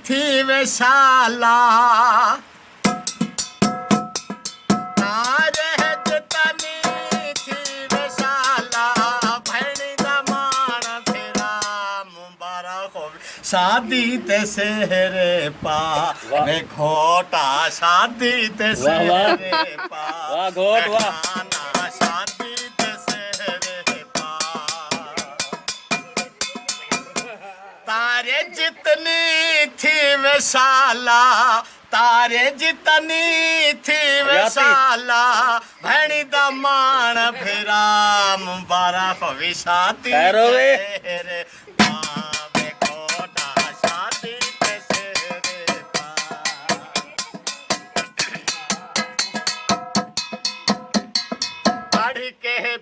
थी विशाला शादी ते सेहरे पा वे घोटा शादी ते सेहरे पा वाह घोट वाह शादी ते सेहरे पा तारे जितनी थी विशाला तारे जितनी थी विशाला भैणी दमान फिरा मुबारक विशादी तेरे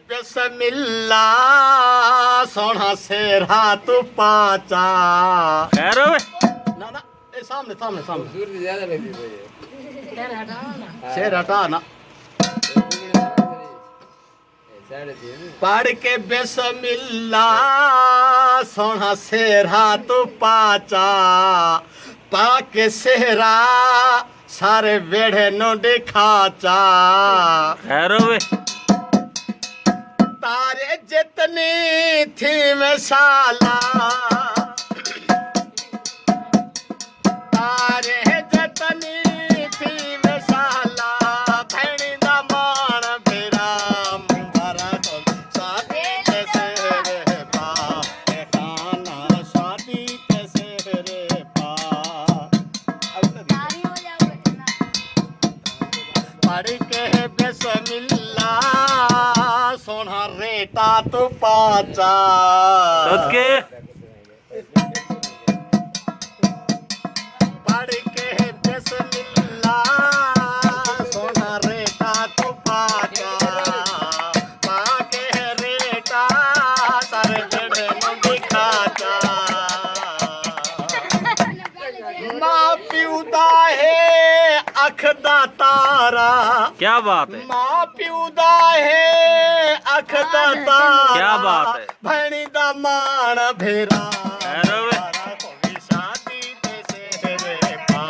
बिस्मिल्ला सोना सेरा तू पाचा खैर होवे ना ना ए सामने सामने सामने दूर से ज्यादा लगती है शेर हटा ना पढ़ के बिस्मिल्ला सोना सेरा तू पाचा पाके सेरा सारे वेढ़े नो दिखाचा खैर होवे तारे जितनी थी विशाला तारे जितनी थी विशाला भैणी दमान फिरा मुबारक शादी के सेहरे पा खाना शादी के सेहरे पा पढ़ के बिस्मिल्ला सोना रेटा तो पाचा सदके पढ़ के बिस्मिल्ला सोना रेटा तो पाचा पाके रेटा सारे जड़े न दिखाचा माँ प्यूदा है अख दा तारा क्या बात है माँ प्यूदा है अख दा तारा क्या बात है भैणी दा मान भेरा खैर होवे शादी ते सेहरे पा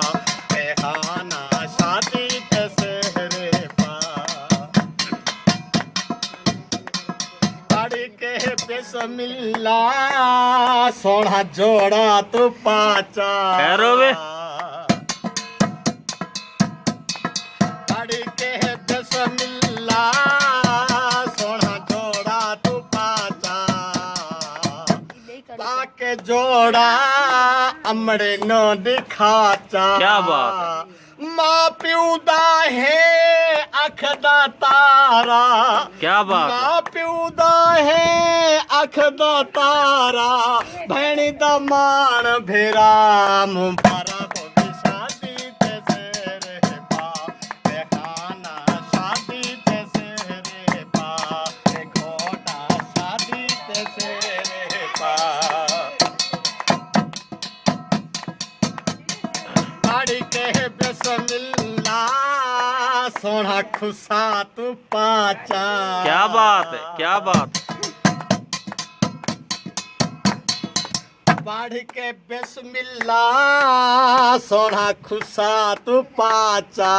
बेहाना शादी ते सेहरे पा पढ़ के बिस्मिल्ला सोना जोड़ा तू पाचा खैर होवे पढ़ के बिस्मिल्ला सोना जोड़ा तू पाचा पाके जोड़ा अमड़े नो दिखाचा क्या बात माँ प्यूदा है अख दा तारा क्या बात है माँ प्यूदा है अख दा तारा भैणी दा मान भेरा मुबारक शादी ते सेहरे पा बेखाना शादी ते सेहरे पा घोटा शादी ते सेहरे पा पढ़ के बिस्मिल्ला सोना खुशा तू पाचा क्या बात है क्या बात है पढ़ के बिस्मिल्ला सोना खुशा तू पाचा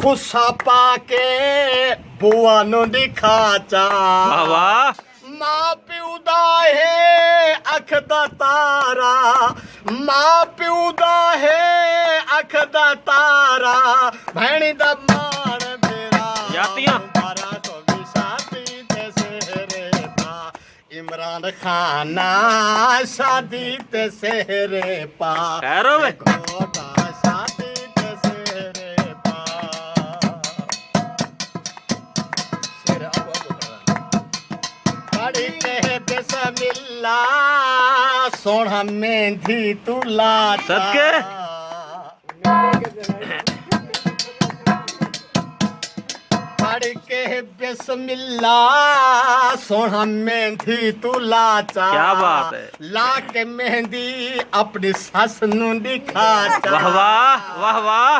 खुशा पाके बुआ नु दिखाचा वाह वाह माँ प्यूदा है अख दा तारा माँ प्यूदा है अख दा तारा भैणी दा मान भेरा जातियां। मुबारक भी शादी ते सेहरे पा इमरान खाना शादी ते सेहरे पा खैर होवे घोटा शादी ते सेहरे पा पढ़ के बिस्मिल्ला सोना मेहंदी तू लाचा सदके पढ़ के बिस्मिल्ला सोना मेहंदी तू लाचा क्या बात है ला के मेहंदी अपनी सस नु दिखाचा वाह वाह वाह वाह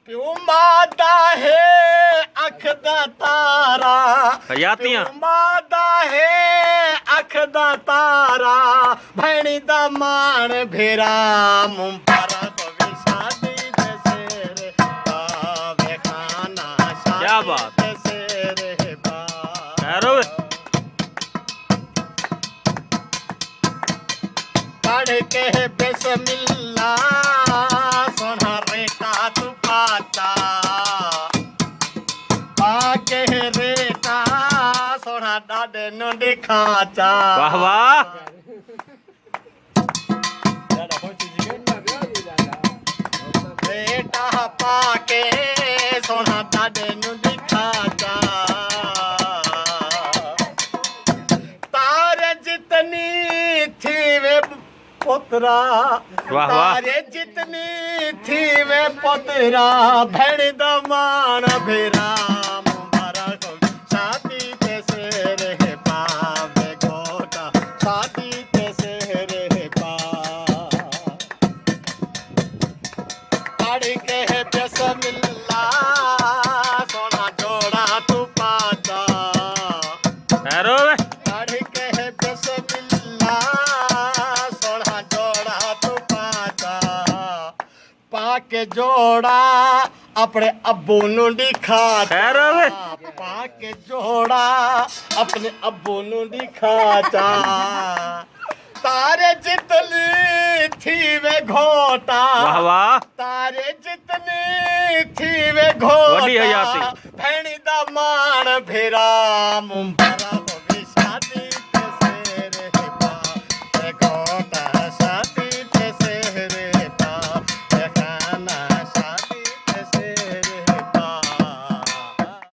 ਪਿਓ ਮਾਦਾ ਹੈ ਅੱਖ ਦਾ ਤਾਰਾ ਹਯਾਤੀਆਂ ਪਿਓ ਮਾਦਾ ਹੈ ਅੱਖ ਦਾ ਤਾਰਾ ਭੈਣੀ ਦਾ ਮਾਣ ਭੇਰਾ ਮੁਬਾਰਕ ਹੋਵੇ ਸ਼ਾਦੀ ਦੇ ਸਿਰ ਪਾਵੇ ਖਾਨਾ ਸ਼ਾਦੀ ਕਿਆ ਬਾਤ। ਦੇ ਸਿਰ ਪਾ ਠਹਿਰੋ ਵੇ ਪੜ ਕੇ ਬਿਸਮਿल्ला ਸੋਨਾ ਰੇਟਾ ਤੂੰ ਪਾਤਾ ਪਾ ਕੇ ਰੇਟਾ ਸੋਨਾ ਡਾਡੇ ਨੂੰ ਦਿਖਾਤਾ ਵਾਹ ਵਾਹ ਰੇਟਾ ਪਾ ਕੇ ਸੋਨਾ ਡਾਡੇ ਨੂੰ ਦਿਖਾਤਾ ਤਾਰੇ ਜਿਤਨੀ ਥੀ ਵੇ ਪੁੱਤਰਾ ਵਾਹ। ਤਾਰੇ ਜਿਤਨੀ ਥੀ ਵੇ ਪੁੱਤਰਾ ਭੈਣ ਦਾ ਮਾਣ ਭੇਰਾ ਮੁਬਾਰਕ ਹੋ ਸ਼ਾਦੀ ਤੇ ਸਿਰ ਪਾਵੇ ਗੋਟਾ ਸ਼ਾਦੀ ਤੇ ਸਿਰ ਪਾ ਪੜ ਕੇ ਬਿਸਮਿल्ला ਸੋਨਾ ਜੋੜਾ ਤੂੰ ਪਾਤਾ ਠਹਿਰੋ ਵੇ ਪੜ ਕੇ ਬਿਸਮਿल्ला ਸੋਨਾ ਜੋੜਾ ਤੂੰ ਪਾਤਾ ਪਾ ਕੇ ਜੋੜਾ ਆਪਣੇ ਅੱਬੂ ਨੂੰ ਦਿਖਾਤਾ ਠਹਿਰੋ ਵੇ ਪਾ ਕੇ ਜੋੜਾ ਆਪਣੇ ਅੱਬੂ ਨੂੰ ਦਿਖਾਤਾ ਤਾਰੇ ਜਿਤਨੀ ਥੀ ਵੇ ਘੋਟਾ ਵਾਹ ਵਾਹ ਤਾਰੇ ਜਿਤਨੀ ਥੀ ਵੇ ਵੱਡੀ ਘੋਟਾ ਹਯਾਤੀ। ਭੈਣੀ ਦਾ ਮਾਣ ਭੇਰਾ ਮੁੰਬਈ